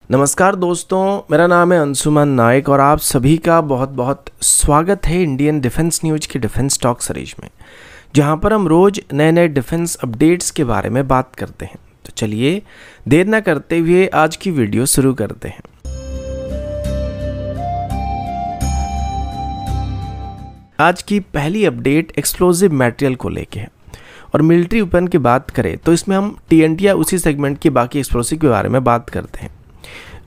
नमस्कार दोस्तों, मेरा नाम है अंशुमन नायक और आप सभी का बहुत बहुत स्वागत है इंडियन डिफेंस न्यूज की डिफेंस टॉक सीरीज में, जहां पर हम रोज नए नए डिफेंस अपडेट्स के बारे में बात करते हैं। तो चलिए देर ना करते हुए आज की वीडियो शुरू करते हैं। आज की पहली अपडेट एक्सप्लोजिव मटेरियल को लेके है और मिलिट्री वेपन की बात करें तो इसमें हम TNT या उसी सेगमेंट के बाकी एक्सप्लोसिव के बारे में बात करते हैं।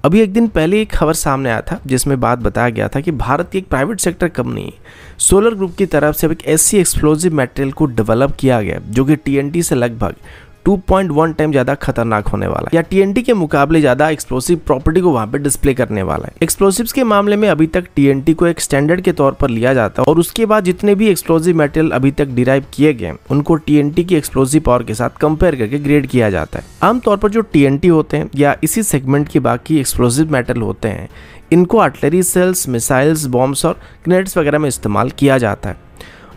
अभी एक दिन पहले एक खबर सामने आया था जिसमें बात बताया गया था कि भारत की एक private sector company solar group की तरफ से एक ऐसी एक्सप्लोजिव मटेरियल को डेवलप किया गया जो कि TNT से लगभग 2.1 टाइम ज़्यादा खतरनाक होने वाला है या TNT के मुकाबले ज़्यादा एक्सप्लोसिव प्रॉपर्टी को वहाँ पे डिस्प्ले करने वाला है। एक्सप्लोसिव्स के मामले में अभी तक TNT को एक स्टैंडर्ड के तौर पर लिया जाता है और उसके बाद जितने भी एक्सप्लोसिव मटेरियल अभी तक डिराइव किए गए उनको TNT की एक्सप्लोसिव पावर के साथ कंपेयर करके ग्रेड किया जाता है। आमतौर पर जो TNT होते हैं या इसी सेगमेंट के बाकी एक्सप्लोसिव मटेरियल होते हैं, इनको आर्टिलरी सेल्स, मिसाइल्स, बॉम्ब्स और ग्रेनेड्स वगैरह में इस्तेमाल किया जाता है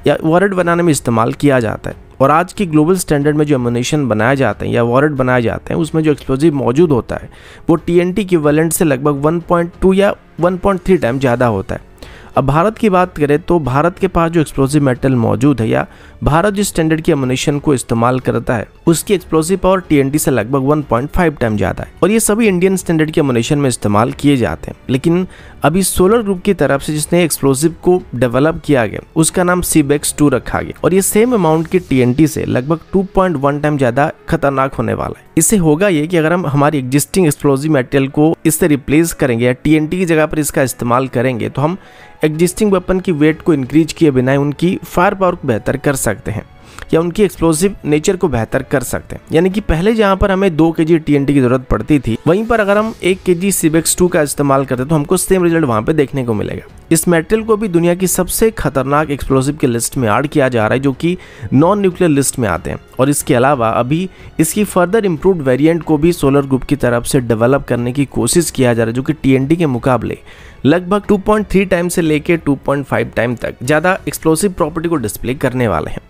या वॉरेट बनाने में इस्तेमाल किया जाता है। और आज की ग्लोबल स्टैंडर्ड में जो एमुनेशन बनाए जाते हैं या वॉरेट बनाए जाते हैं उसमें जो एक्सप्लोजिव मौजूद होता है वो TNT इक्विवेलेंट से लगभग 1.2 या 1.3 टाइम ज़्यादा होता है। अब भारत की बात करें तो भारत के पास जो एक्सप्लोजिव मेटल मौजूद है या भारत जिस स्टैंडर्ड की एमुनेशन को इस्तेमाल करता है उसकी एक्सप्लोजिव पावर TNT से लगभग 1.5 टाइम ज़्यादा है और ये सभी इंडियन स्टैंडर्ड की एमुनेशन में इस्तेमाल किए जाते हैं। लेकिन अभी सोलर ग्रुप की तरफ से जिसने एक्सप्लोजिव को डेवलप किया गया उसका नाम CBEX-2 रखा गया और ये सेम अमाउंट की TNT से लगभग 2.1 टाइम ज़्यादा खतरनाक होने वाला है। इससे होगा ये कि अगर हम हमारी एग्जिस्टिंग एक्सप्लोजिव मटेरियल को इससे रिप्लेस करेंगे या TNT की जगह पर इसका इस्तेमाल करेंगे तो हम एग्जिस्टिंग वेपन की वेट को इंक्रीज किए बिना उनकी फायर पावर को बेहतर कर सकते हैं या उनकी एक्सप्लोसिव नेचर को बेहतर कर सकते हैं। यानी कि पहले जहां पर हमें 2 kg TNT की जरूरत पड़ती थी वहीं पर अगर हम 1 kg CBEX-2 का इस्तेमाल करते तो हमको सेम रिजल्ट वहां पे देखने को मिलेगा। इस मटेरियल को भी दुनिया की सबसे खतरनाक एक्सप्लोसिव की लिस्ट में ऐड किया जा रहा है जो कि नॉन न्यूक्लियर लिस्ट में आते हैं और इसके अलावा अभी इसकी फर्दर इम्प्रूव्ड वेरिएंट को भी सोलर ग्रुप की तरफ से डेवलप करने की कोशिश किया जा रहा है जो कि TNT के मुकाबले लगभग 2.3 टाइम से लेके 2.5 टाइम तक ज़्यादा एक्सप्लोसिव प्रॉपर्टी को डिस्प्ले करने वाले हैं।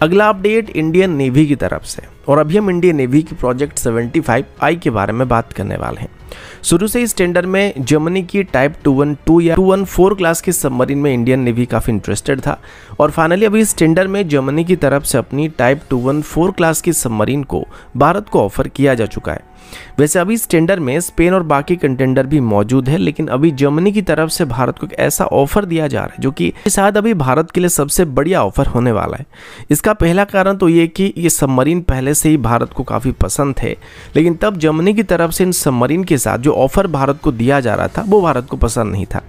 अगला अपडेट इंडियन नेवी की तरफ से और अभी हम इंडियन नेवी की प्रोजेक्ट 75I के बारे में बात करने वाले हैं। शुरू से इस टेंडर में जर्मनी की टाइप 212 या 214 क्लास के सबमरीन में इंडियन नेवी काफ़ी इंटरेस्टेड था और फाइनली अभी इस टेंडर में जर्मनी की तरफ से अपनी टाइप 214 क्लास की सबमरीन को भारत को ऑफर किया जा चुका है। वैसे अभी इस टेंडर में स्पेन और बाकी कंटेंडर भी मौजूद है, लेकिन अभी जर्मनी की तरफ से भारत को एक ऐसा ऑफर दिया जा रहा है जो कि शायद अभी भारत के लिए सबसे बढ़िया ऑफर होने वाला है। इसका पहला कारण तो ये कि ये सबमरीन पहले से ही भारत को काफ़ी पसंद थे, लेकिन तब जर्मनी की तरफ से इन सबमरीन के साथ जो ऑफर भारत को दिया जा रहा था वो भारत को पसंद नहीं था।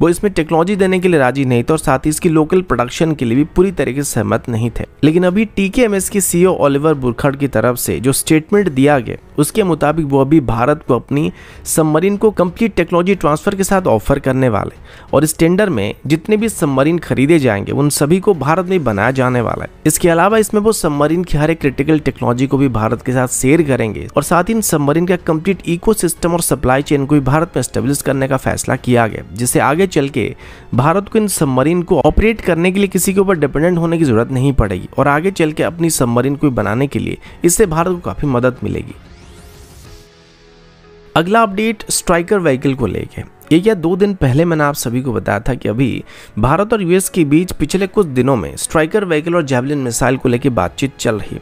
वो इसमें टेक्नोलॉजी देने के लिए राजी नहीं थे और साथ ही इसकी लोकल प्रोडक्शन के लिए भी पूरी तरीके से सहमत नहीं थे। लेकिन अभी TKMS की CEO ओलिवर बुरखर्ड की तरफ से जो स्टेटमेंट दिया गया उसके मुताबिक वो अभी भारत को अपनी सबमरीन को कंप्लीट टेक्नोलॉजी ट्रांसफर के साथ ऑफर करने वाले और इस टेंडर में जितने भी सबमरीन खरीदे जाएंगे उन सभी को भारत में बनाया जाने वाला है। इसके अलावा इसमें वो सबमरीन की हर एक क्रिटिकल टेक्नोलॉजी को भी भारत के साथ शेयर करेंगे और साथ ही इन सबमरीन का कंप्लीट इकोसिस्टम और सप्लाई चेन को भी भारत में एस्टेब्लिश करने का फैसला किया गया, जिससे आगे चल के भारत को इन सबमरीन को ऑपरेट करने के लिए किसी के ऊपर डिपेंडेंट होने की जरूरत नहीं पड़ेगी और आगे चल के अपनी सबमरीन को बनाने के लिए इससे भारत को काफी मदद मिलेगी। अगला अपडेट स्ट्राइकर व्हीकल को लेके। एक या 2 दिन पहले मैंने आप सभी को बताया था कि अभी भारत और US के बीच पिछले कुछ दिनों में स्ट्राइकर व्हीकल और जैवलिन मिसाइल को लेकर बातचीत चल रही है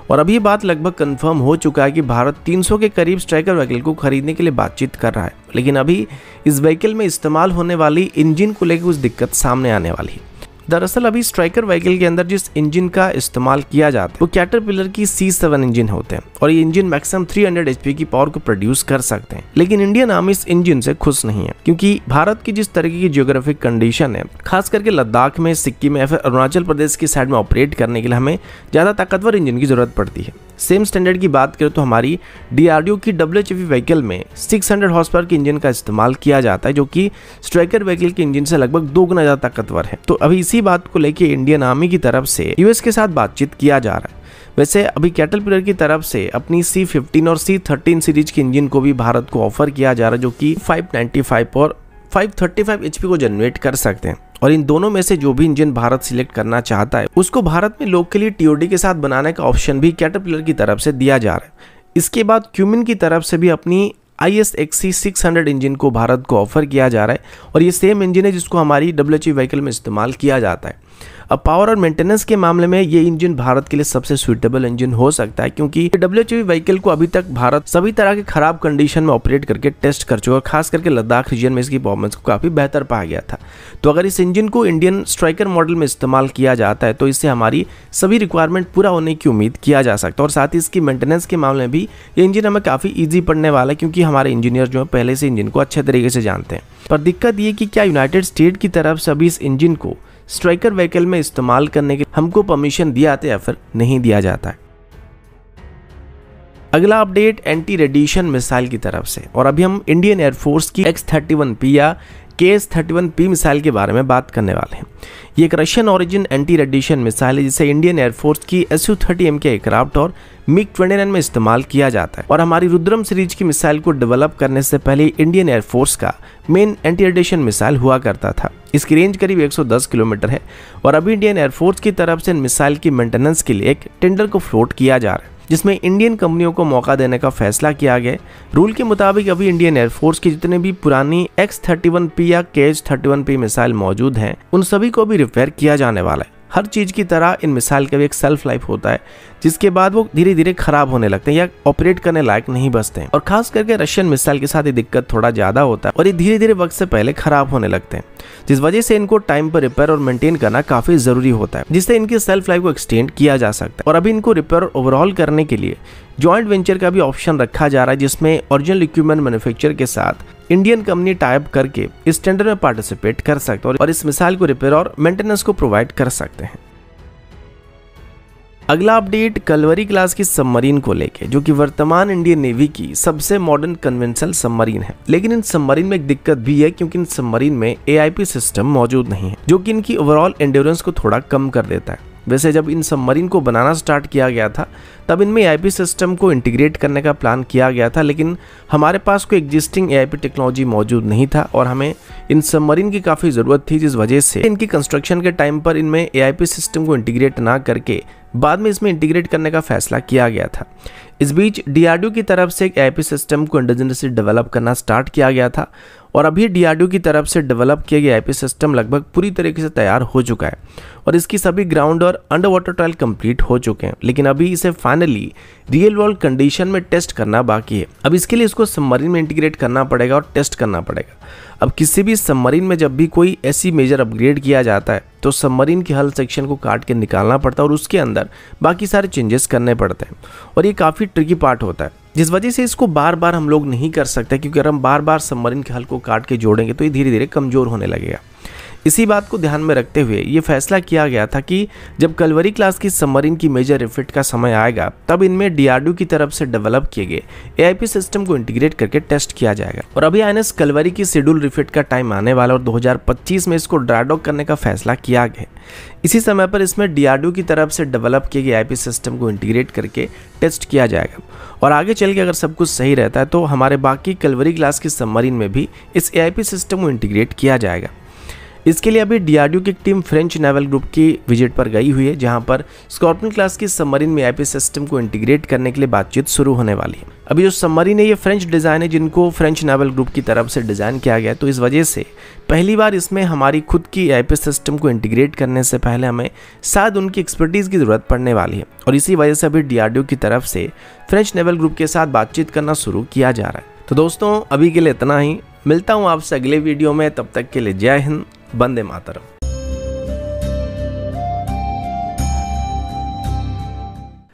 और अभी ये बात लगभग कंफर्म हो चुका है कि भारत 300 के करीब स्ट्राइकर व्हीकल को खरीदने के लिए बातचीत कर रहा है। लेकिन अभी इस व्हीकल में इस्तेमाल होने वाली इंजन को लेकर कुछ दिक्कत सामने आने वाली है। दरअसल अभी स्ट्राइकर व्हीकल के अंदर जिस इंजन का इस्तेमाल किया जाता है वो कैटरपिलर की C7 इंजन होते हैं और ये इंजन मैक्सिमम 300 HP की पावर को प्रोड्यूस कर सकते हैं। लेकिन इंडियन आर्मी इस इंजन से खुश नहीं है क्योंकि भारत की जिस तरीके की जियोग्राफिक कंडीशन है, खास करके लद्दाख में, सिक्किम में या फिर अरुणाचल प्रदेश की साइड में ऑपरेट करने के लिए हमें ज़्यादा ताकतवर इंजन की जरूरत पड़ती है। सेम स्टैंडर्ड की बात करें तो हमारी DRDO की WHV व्हीकल में 600 हॉर्स पावर के इंजन का इस्तेमाल किया जाता है जो कि स्ट्राइकर व्हीकल के इंजन से लगभग 2 गुना ज़्यादा ताकतवर है। तो अभी इसी बात को लेकर इंडियन आर्मी की तरफ से US के साथ बातचीत किया जा रहा है। वैसे अभी कैटरपिलर की तरफ से अपनी C15 और C13 सीरीज के इंजन को भी भारत को ऑफर किया जा रहा है जो कि 595 और 535 HP को जनरेट कर सकते हैं और इन दोनों में से जो भी इंजन भारत सिलेक्ट करना चाहता है उसको भारत में लोकली TOD के साथ बनाने का ऑप्शन भी कैटरपिलर की तरफ से दिया जा रहा है। इसके बाद क्यूमिन की तरफ से भी अपनी ISXC 600 इंजन को भारत को ऑफर किया जा रहा है और ये सेम इंजन है जिसको हमारी WHE व्हीकल में इस्तेमाल किया जाता है। अब पावर और मेंटेनेंस के मामले में ये इंजन भारत के लिए सबसे सूटेबल इंजन हो सकता है, क्योंकि WHE व्हीकल को अभी तक भारत सभी तरह के खराब कंडीशन में ऑपरेट करके टेस्ट कर चुका है, खास करके लद्दाख रीजन में इसकी परफॉर्मेंस को काफ़ी बेहतर पाया गया था। तो अगर इस इंजन को इंडियन स्ट्राइकर मॉडल में इस्तेमाल किया जाता है तो इससे हमारी सभी रिक्वायरमेंट पूरा होने की उम्मीद किया जा सकता है। और साथ ही इसकी मेंटेनेंस के मामले में भी ये इंजन हमें काफ़ी ईजी पड़ने वाला है, क्योंकि हमारे इंजीनियर जो है पहले से इंजन को अच्छे तरीके से जानते हैं। पर दिक्कत ये कि क्या यूनाइटेड स्टेट की तरफ से अभी इस इंजन को स्ट्राइकर व्हीकल में इस्तेमाल करने के हमको परमिशन दिया जाता है या फिर नहीं दिया जाता है। अगला अपडेट एंटी रेडिएशन मिसाइल की तरफ से, और अभी हम इंडियन एयरफोर्स की X-31P या KS-31P मिसाइल के बारे में बात करने वाले हैं। ये एक Russian origin anti radiation missile है जिसे इंडियन एयरफोर्स की Su-30M के एयरक्राफ्ट और MiG-29 में इस्तेमाल किया जाता है। और हमारी रुद्रम सीरीज की मिसाइल को डेवलप करने से पहले इंडियन एयरफोर्स का मेन एंटी रेडिएशन मिसाइल हुआ करता था। इसकी रेंज करीब 110 किलोमीटर है और अभी इंडियन एयरफोर्स की तरफ से मिसाइल की मेंटेनेंस के लिए एक टेंडर को फ्लोट किया जा रहा है, जिसमें इंडियन कंपनियों को मौका देने का फैसला किया गया। रूल के मुताबिक अभी इंडियन एयरफोर्स की जितने भी पुरानी X-31P या KH-31P मिसाइल मौजूद हैं उन सभी को भी रिपेयर किया जाने वाला है। हर चीज़ की तरह इन मिसाइल का भी एक सेल्फ लाइफ होता है, जिसके बाद वो धीरे धीरे खराब होने लगते हैं या ऑपरेट करने लायक नहीं बचते हैं। और खास करके रशियन मिसाइल के साथ ये दिक्कत थोड़ा ज़्यादा होता है और ये धीरे धीरे वक्त से पहले खराब होने लगते हैं, जिस वजह से इनको टाइम पर रिपेयर और मेंटेन करना काफ़ी ज़रूरी होता है, जिससे इनकी सेल्फ लाइफ को एक्सटेंड किया जा सकता है। और अभी इनको रिपेयर ओवरऑल करने के लिए जॉइंट वेंचर का भी ऑप्शन रखा जा रहा है, जिसमें ओरिजिनल इक्विपमेंट मैन्युफैक्चर के साथ इंडियन कंपनी टाइप करके इस टेंडर में पार्टिसिपेट कर सकते हैं और इस मिसाइल को रिपेयर और मेंटेनेंस को प्रोवाइड कर सकते हैं। अगला अपडेट कलवरी क्लास की सबमरीन को लेके, जो कि वर्तमान इंडियन नेवी की सबसे मॉडर्न कन्वेंशनल सबमरीन है। लेकिन इन सबमरीन में एक दिक्कत भी है, क्योंकि इन सबमरीन में AIP सिस्टम मौजूद नहीं है, जो कि इनकी ओवरऑल एंड्योरेंस को थोड़ा कम कर देता है। वैसे जब इन सबमरीन को बनाना स्टार्ट किया गया था तब इनमें AIP सिस्टम को इंटीग्रेट करने का प्लान किया गया था, लेकिन हमारे पास कोई एग्जिस्टिंग AIP टेक्नोलॉजी मौजूद नहीं था और हमें इन सबमरीन की काफ़ी ज़रूरत थी, जिस वजह से इनकी कंस्ट्रक्शन के टाइम पर इनमें AIP सिस्टम को इंटीग्रेट ना करके बाद में इसमें इंटीग्रेट करने का फैसला किया गया था। इस बीच DRDO की तरफ से एक AIP सिस्टम को इंडिजिनसली डेवलप करना स्टार्ट किया गया था और अभी DRDO की तरफ से डेवलप किया गया AIP सिस्टम लगभग पूरी तरीके से तैयार हो चुका है और इसकी सभी ग्राउंड और अंडर वाटर ट्रायल कंप्लीट हो चुके हैं, लेकिन अभी इसे फाइनली रियल वर्ल्ड कंडीशन में टेस्ट करना बाकी है। अब इसके लिए इसको सबमरीन में इंटीग्रेट करना पड़ेगा और टेस्ट करना पड़ेगा। अब किसी भी सबमरीन में जब भी कोई ऐसी मेजर अपग्रेड किया जाता है तो सबमरीन के हल सेक्शन को काट के निकालना पड़ता है और उसके अंदर बाकी सारे चेंजेस करने पड़ते हैं और ये काफ़ी ट्रिकी पार्ट होता है, जिस वजह से इसको बार बार हम लोग नहीं कर सकते, क्योंकि अगर हम बार बार सबमरीन के हल को काट के जोड़ेंगे तो ये धीरे धीरे कमज़ोर होने लगेगा। इसी बात को ध्यान में रखते हुए ये फैसला किया गया था कि जब कलवरी क्लास की सबमरीन की मेजर रिफिट का समय आएगा तब इनमें DRDO की तरफ से डेवलप किए गए AIP सिस्टम को इंटीग्रेट करके टेस्ट किया जाएगा। और अभी INS कलवरी की शेड्यूल रिफिट का टाइम आने वाला और 2025 में इसको ड्राई डॉक करने का फैसला किया गया। इसी समय पर इसमें DRDO की तरफ से डेवलप किए गए AIP सिस्टम को इंटीग्रेट करके टेस्ट किया जाएगा और आगे चल के अगर सब कुछ सही रहता है तो हमारे बाकी कलवरी क्लास की सबमरीन में भी इस AIP सिस्टम को इंटीग्रेट किया जाएगा। इसके लिए अभी DRDO की टीम फ्रेंच नेवल ग्रुप की विजिट पर गई हुई है, जहां पर स्कॉर्पियन क्लास की सबमरीन में AIP सिस्टम को इंटीग्रेट करने के लिए बातचीत शुरू होने वाली है। अभी जो सबमरीन है ये फ्रेंच डिज़ाइन है, जिनको फ्रेंच नेवल ग्रुप की तरफ से डिज़ाइन किया गया है, तो इस वजह से पहली बार इसमें हमारी खुद की AIP सिस्टम को इंटीग्रेट करने से पहले हमें शायद उनकी एक्सपर्टीज़ की ज़रूरत पड़ने वाली है और इसी वजह से अभी DRDO की तरफ से फ्रेंच नेवल ग्रुप के साथ बातचीत करना शुरू किया जा रहा है। तो दोस्तों अभी के लिए इतना ही, मिलता हूँ आपसे अगले वीडियो में, तब तक के लिए जय हिंद, वंदे मातरम।